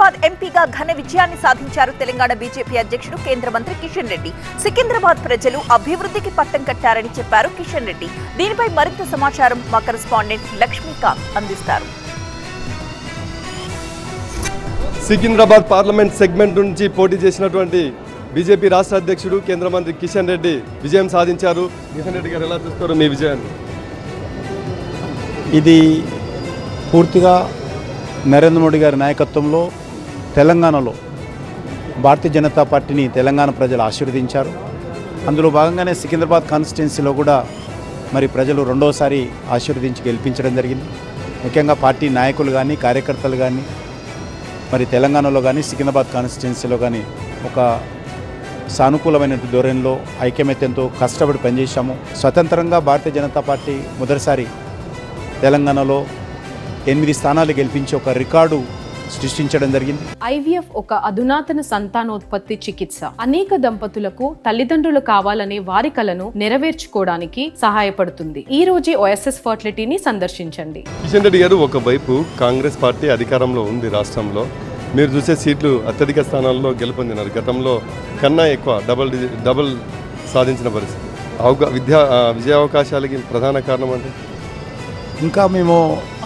సికింద్రాబాద్ ఎంపీగా ఘన విజయాన్ని సాధించారు తెలంగాణ బీజేపీ అధ్యక్షుడు కేంద్ర మంత్రి కిషన్ రెడ్డి. సికింద్రాబాద్ ప్రజలు అభివృద్ధికి పట్టం కట్టారని చెప్పారు కిషన్ రెడ్డి. దీనిపై మరింత సమాచారం మా కరెస్పాండెంట్ లక్ష్మీకాంత్ అందిస్తారు. సికింద్రాబాద్ పార్లమెంట్ సెగ్మెంట్ నుంచి పోటీ చేసినటువంటి బీజేపీ రాష్ట్ర అధ్యక్షుడు కేంద్ర మంత్రి కిషన్ రెడ్డి విజయం సాధించారు. కిషన్ రెడ్డి గారు ఎలా చూస్తారు మీ విజయాన్ని? ఇది పూర్తిగా నరేంద్ర మోడీ గారి నాయకత్వంలో తెలంగాణలో భారతీయ జనతా పార్టీని తెలంగాణ ప్రజలు ఆశీర్వదించారు. అందులో భాగంగానే సికింద్రాబాద్ కాన్స్టిట్యున్సీలో కూడా మరి ప్రజలు రెండోసారి ఆశీర్వదించి గెలిపించడం జరిగింది. ముఖ్యంగా పార్టీ నాయకులు కానీ కార్యకర్తలు కానీ మరి తెలంగాణలో కానీ సికింద్రాబాద్ కాన్స్టిట్యున్సీలో కానీ ఒక సానుకూలమైన ధోరణిలో ఐక్యమత్యంతో కష్టపడి పనిచేశాము. స్వతంత్రంగా భారతీయ జనతా పార్టీ మొదటిసారి తెలంగాణలో 8 స్థానాలు గెలిపించి ఒక రికార్డు సృష్టించడం జరిగింది. ఐవీఎఫ్ ఒక అధునాతన సంతానోత్పత్తి చికిత్స. అనేక దంపతులకు తల్లిదండ్రులు కావాలనే వారి కలను నెరవేర్చుకోవడానికి సహాయపడుతుంది. ఈ రోజే ఓఎస్ఎస్ ఫర్టిలిటీని సందర్శించండి. కిషన్ రెడ్డి గారు, ఒకవైపు కాంగ్రెస్ పార్టీ అధికారంలో ఉంది రాష్ట్రంలో, మీరు చూసే సీట్లు అత్యధిక స్థానాల్లో గెలుపొందినారు. గతంలో కన్నా ఎక్కువ డబుల్ సాధించిన పరిస్థితి. విజయావకాశాలకి ప్రధాన కారణం అంటే ఇంకా మేము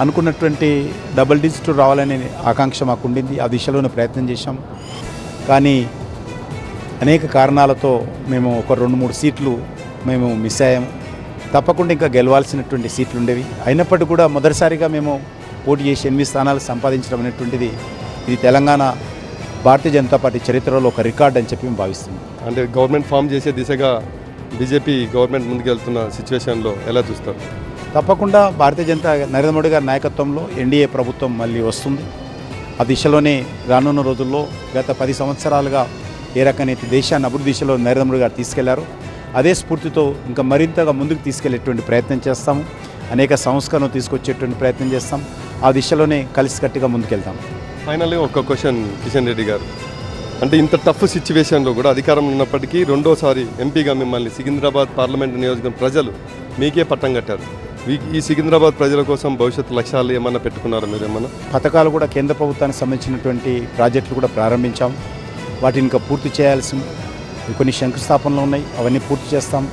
అనుకున్నటువంటి డబుల్ డిజిట్ రావాలనే ఆకాంక్ష మాకు ఉండింది. ఆ దిశలోనే ప్రయత్నం చేశాం. కానీ అనేక కారణాలతో మేము ఒక 2-3 సీట్లు మేము మిస్ అయ్యాము. తప్పకుండా ఇంకా గెలవాల్సినటువంటి సీట్లు ఉండేవి. అయినప్పటికీ కూడా మొదటిసారిగా మేము పోటీ చేసి 8 స్థానాలు సంపాదించడం అనేటువంటిది ఇది తెలంగాణ భారతీయ జనతా పార్టీ చరిత్రలో ఒక రికార్డ్ అని చెప్పి మేము భావిస్తున్నాం. అంటే గవర్నమెంట్ ఫామ్ చేసే దిశగా బీజేపీ గవర్నమెంట్ ముందుకెళ్తున్న సిచ్యువేషన్లో ఎలా చూస్తారు? తప్పకుండా భారతీయ జనతా నరేంద్ర మోడీ గారి నాయకత్వంలో ఎన్డీఏ ప్రభుత్వం మళ్ళీ వస్తుంది. ఆ దిశలోనే రానున్న రోజుల్లో గత 10 సంవత్సరాలుగా ఏ రకమైతే దేశాన్ని అభివృద్ధి దిశలో నరేంద్ర మోడీ గారు తీసుకెళ్లారో అదే స్ఫూర్తితో ఇంకా మరింతగా ముందుకు తీసుకెళ్లేటువంటి ప్రయత్నం చేస్తాము. అనేక సంస్కరణలు తీసుకొచ్చేటువంటి ప్రయత్నం చేస్తాం. ఆ దిశలోనే కలిసికట్టుగా ముందుకెళ్తాం. ఫైనల్గా ఒక క్వశ్చన్ కిషన్ రెడ్డి గారు, అంటే ఇంత టఫ్ సిచ్యువేషన్లో కూడా అధికారంలో ఉన్నప్పటికీ రెండోసారి ఎంపీగా మిమ్మల్ని సికింద్రాబాద్ పార్లమెంట్ నియోజకవర్గం ప్రజలు మీకే పట్టం కట్టారు. ఈ సికింద్రాబాద్ ప్రజల కోసం భవిష్యత్తు లక్ష్యాలు ఏమన్నా పెట్టుకున్నారా మీరు? ఏమన్నా పథకాలు కూడా కేంద్ర ప్రభుత్వానికి సంబంధించినటువంటి ప్రాజెక్టులు కూడా ప్రారంభించాం. వాటిని ఇంకా పూర్తి చేయాల్సి కొన్ని శంకుస్థాపనలు ఉన్నాయి. అవన్నీ పూర్తి చేస్తాం.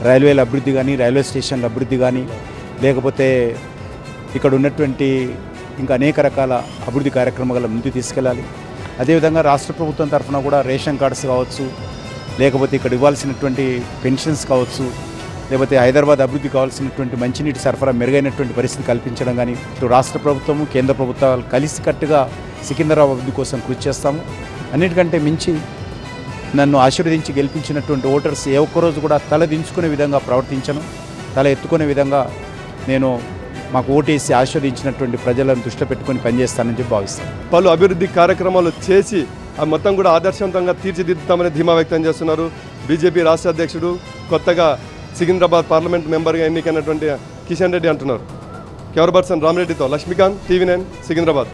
రైల్వేల అభివృద్ధి కానీ, రైల్వే స్టేషన్ల అభివృద్ధి కానీ, లేకపోతే ఇక్కడ ఉన్నటువంటి ఇంకా అనేక రకాల అభివృద్ధి కార్యక్రమాల ముందుకు తీసుకెళ్ళాలి. అదేవిధంగా రాష్ట్ర ప్రభుత్వం తరఫున కూడా రేషన్ కార్డ్స్ కావచ్చు, లేకపోతే ఇక్కడ ఇవ్వాల్సినటువంటి పెన్షన్స్ కావచ్చు, లేకపోతే హైదరాబాద్ అభివృద్ధి కావాల్సినటువంటి మంచినీటి సరఫరా మెరుగైనటువంటి పరిస్థితి కల్పించడం కానీ ఇటు రాష్ట్ర ప్రభుత్వము కేంద్ర ప్రభుత్వాలు కలిసికట్టుగా సికింద్రాబాద్ అభివృద్ధి కోసం కృషి చేస్తాము. అన్నిటికంటే మించి నన్ను ఆశీర్వదించి గెలిపించినటువంటి ఓటర్స్ ఏ ఒక్కరోజు కూడా తల దించుకునే విధంగా ప్రవర్తించను. తల ఎత్తుకునే విధంగా నేను మాకు ఓటేసి ఆశీర్వదించినటువంటి ప్రజలను దృష్టి పెట్టుకొని పనిచేస్తానని చెప్పి భావిస్తాను. పలు అభివృద్ధి కార్యక్రమాలు చేసి ఆ మొత్తం కూడా ఆదర్శవంతంగా తీర్చిదిద్దుతామని ధీమా వ్యక్తం చేస్తున్నారు బీజేపీ రాష్ట్ర అధ్యక్షుడు, కొత్తగా సికింద్రాబాద్ పార్లమెంట్ మెంబర్గా ఎన్నికైనటువంటి కిషన్ రెడ్డి అంటున్నారు. కెమెరా పర్సన్ రామరెడ్డితో లక్ష్మీకాంత్, TV9 సికింద్రాబాద్.